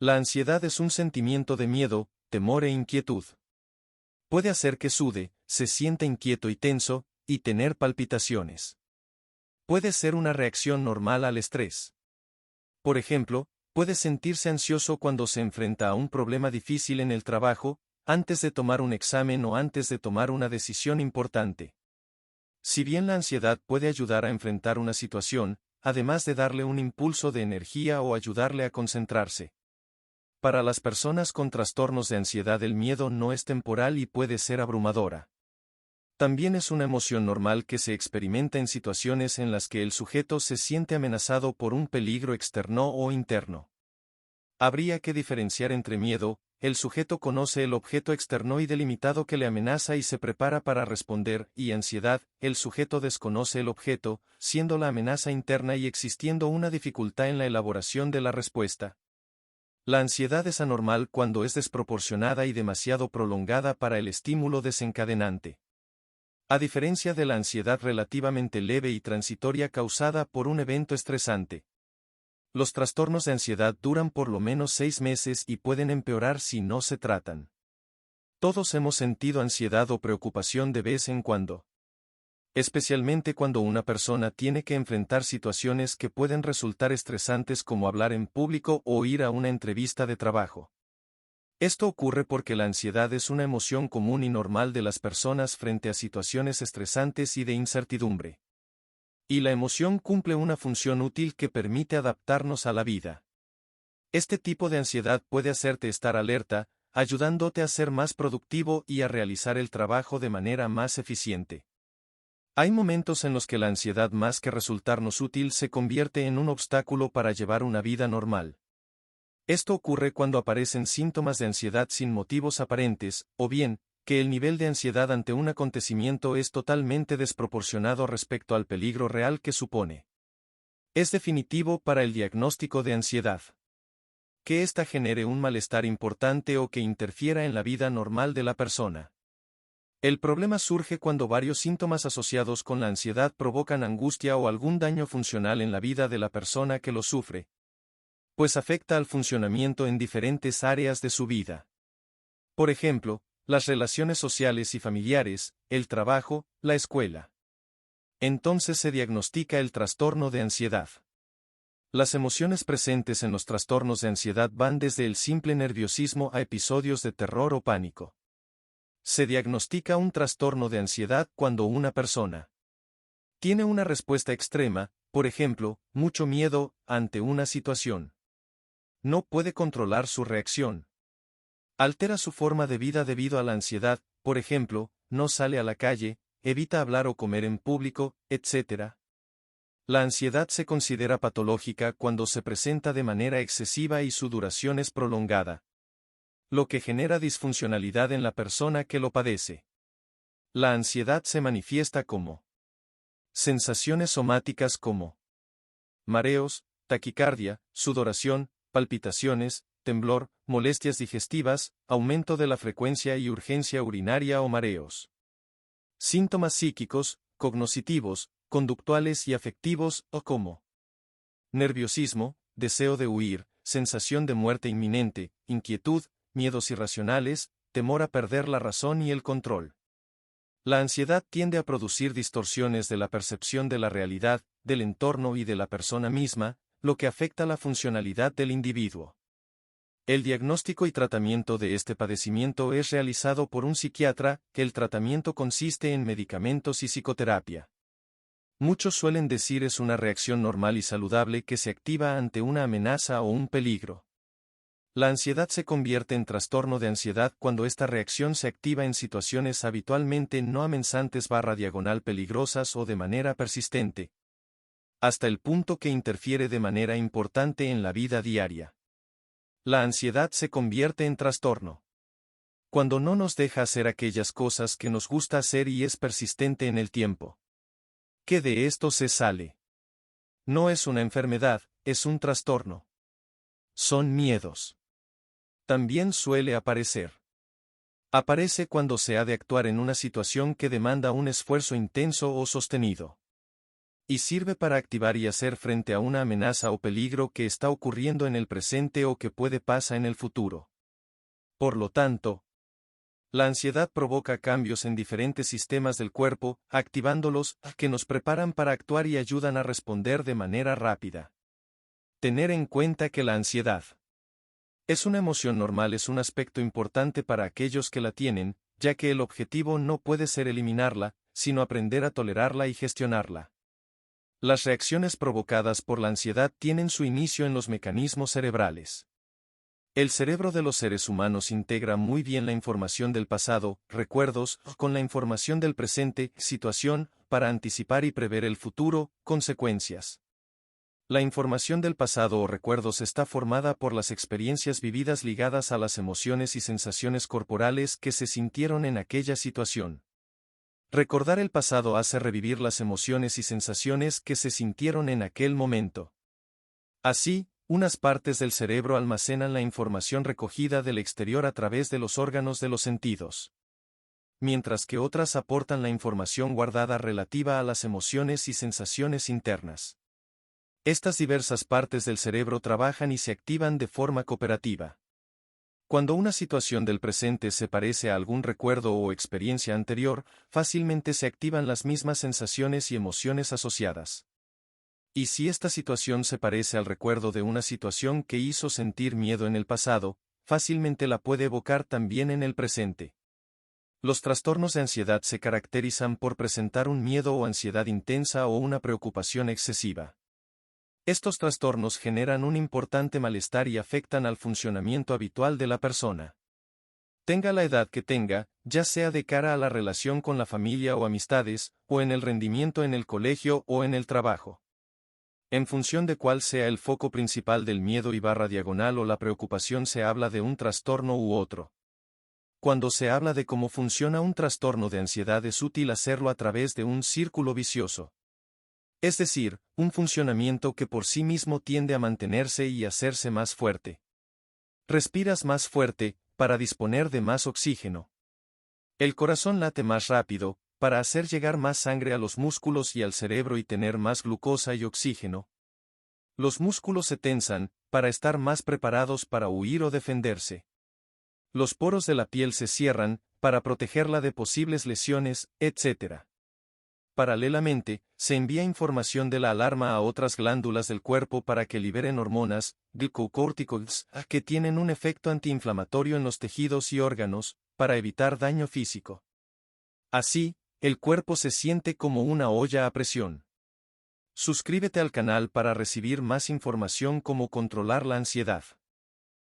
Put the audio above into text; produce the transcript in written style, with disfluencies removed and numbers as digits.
La ansiedad es un sentimiento de miedo, temor e inquietud. Puede hacer que sude, se sienta inquieto y tenso, y tener palpitaciones. Puede ser una reacción normal al estrés. Por ejemplo, puede sentirse ansioso cuando se enfrenta a un problema difícil en el trabajo, antes de tomar un examen o antes de tomar una decisión importante. Si bien la ansiedad puede ayudar a enfrentar una situación, además de darle un impulso de energía o ayudarle a concentrarse. Para las personas con trastornos de ansiedad el miedo no es temporal y puede ser abrumadora. También es una emoción normal que se experimenta en situaciones en las que el sujeto se siente amenazado por un peligro externo o interno. Habría que diferenciar entre miedo, el sujeto conoce el objeto externo y delimitado que le amenaza y se prepara para responder, y ansiedad, el sujeto desconoce el objeto, siendo la amenaza interna y existiendo una dificultad en la elaboración de la respuesta. La ansiedad es anormal cuando es desproporcionada y demasiado prolongada para el estímulo desencadenante. A diferencia de la ansiedad relativamente leve y transitoria causada por un evento estresante. Los trastornos de ansiedad duran por lo menos 6 meses y pueden empeorar si no se tratan. Todos hemos sentido ansiedad o preocupación de vez en cuando. Especialmente cuando una persona tiene que enfrentar situaciones que pueden resultar estresantes como hablar en público o ir a una entrevista de trabajo. Esto ocurre porque la ansiedad es una emoción común y normal de las personas frente a situaciones estresantes y de incertidumbre. Y la emoción cumple una función útil que permite adaptarnos a la vida. Este tipo de ansiedad puede hacerte estar alerta, ayudándote a ser más productivo y a realizar el trabajo de manera más eficiente. Hay momentos en los que la ansiedad más que resultarnos útil se convierte en un obstáculo para llevar una vida normal. Esto ocurre cuando aparecen síntomas de ansiedad sin motivos aparentes, o bien, que el nivel de ansiedad ante un acontecimiento es totalmente desproporcionado respecto al peligro real que supone. Es definitivo para el diagnóstico de ansiedad. Que ésta genere un malestar importante o que interfiera en la vida normal de la persona. El problema surge cuando varios síntomas asociados con la ansiedad provocan angustia o algún daño funcional en la vida de la persona que lo sufre, pues afecta al funcionamiento en diferentes áreas de su vida. Por ejemplo, las relaciones sociales y familiares, el trabajo, la escuela. Entonces se diagnostica el trastorno de ansiedad. Las emociones presentes en los trastornos de ansiedad van desde el simple nerviosismo a episodios de terror o pánico. Se diagnostica un trastorno de ansiedad cuando una persona tiene una respuesta extrema, por ejemplo, mucho miedo, ante una situación. No puede controlar su reacción. Altera su forma de vida debido a la ansiedad, por ejemplo, no sale a la calle, evita hablar o comer en público, etc. La ansiedad se considera patológica cuando se presenta de manera excesiva y su duración es prolongada, lo que genera disfuncionalidad en la persona que lo padece. La ansiedad se manifiesta como sensaciones somáticas como mareos, taquicardia, sudoración, palpitaciones, temblor, molestias digestivas, aumento de la frecuencia y urgencia urinaria o mareos. Síntomas psíquicos, cognitivos, conductuales y afectivos o como nerviosismo, deseo de huir, sensación de muerte inminente, inquietud, miedos irracionales, temor a perder la razón y el control. La ansiedad tiende a producir distorsiones de la percepción de la realidad, del entorno y de la persona misma, lo que afecta la funcionalidad del individuo. El diagnóstico y tratamiento de este padecimiento es realizado por un psiquiatra, que el tratamiento consiste en medicamentos y psicoterapia. Muchos suelen decir es una reacción normal y saludable que se activa ante una amenaza o un peligro. La ansiedad se convierte en trastorno de ansiedad cuando esta reacción se activa en situaciones habitualmente no amenazantes/peligrosas o de manera persistente, hasta el punto que interfiere de manera importante en la vida diaria. La ansiedad se convierte en trastorno cuando no nos deja hacer aquellas cosas que nos gusta hacer y es persistente en el tiempo. ¿Qué de esto se sale? No es una enfermedad, es un trastorno. Son miedos. También suele aparecer. Aparece cuando se ha de actuar en una situación que demanda un esfuerzo intenso o sostenido. Y sirve para activar y hacer frente a una amenaza o peligro que está ocurriendo en el presente o que puede pasar en el futuro. Por lo tanto, la ansiedad provoca cambios en diferentes sistemas del cuerpo, activándolos, que nos preparan para actuar y ayudan a responder de manera rápida. Tener en cuenta que la ansiedad es una emoción normal es un aspecto importante para aquellos que la tienen, ya que el objetivo no puede ser eliminarla, sino aprender a tolerarla y gestionarla. Las reacciones provocadas por la ansiedad tienen su inicio en los mecanismos cerebrales. El cerebro de los seres humanos integra muy bien la información del pasado, recuerdos, con la información del presente, situación, para anticipar y prever el futuro, consecuencias. La información del pasado o recuerdos está formada por las experiencias vividas ligadas a las emociones y sensaciones corporales que se sintieron en aquella situación. Recordar el pasado hace revivir las emociones y sensaciones que se sintieron en aquel momento. Así, unas partes del cerebro almacenan la información recogida del exterior a través de los órganos de los sentidos, mientras que otras aportan la información guardada relativa a las emociones y sensaciones internas. Estas diversas partes del cerebro trabajan y se activan de forma cooperativa. Cuando una situación del presente se parece a algún recuerdo o experiencia anterior, fácilmente se activan las mismas sensaciones y emociones asociadas. Y si esta situación se parece al recuerdo de una situación que hizo sentir miedo en el pasado, fácilmente la puede evocar también en el presente. Los trastornos de ansiedad se caracterizan por presentar un miedo o ansiedad intensa o una preocupación excesiva. Estos trastornos generan un importante malestar y afectan al funcionamiento habitual de la persona. Tenga la edad que tenga, ya sea de cara a la relación con la familia o amistades, o en el rendimiento en el colegio o en el trabajo. En función de cuál sea el foco principal del miedo /diagonal o la preocupación se habla de un trastorno u otro. Cuando se habla de cómo funciona un trastorno de ansiedad es útil hacerlo a través de un círculo vicioso. Es decir, un funcionamiento que por sí mismo tiende a mantenerse y hacerse más fuerte. Respiras más fuerte, para disponer de más oxígeno. El corazón late más rápido, para hacer llegar más sangre a los músculos y al cerebro y tener más glucosa y oxígeno. Los músculos se tensan, para estar más preparados para huir o defenderse. Los poros de la piel se cierran, para protegerla de posibles lesiones, etc. Paralelamente, se envía información de la alarma a otras glándulas del cuerpo para que liberen hormonas, glucocorticoides, que tienen un efecto antiinflamatorio en los tejidos y órganos, para evitar daño físico. Así, el cuerpo se siente como una olla a presión. Suscríbete al canal para recibir más información como controlar la ansiedad.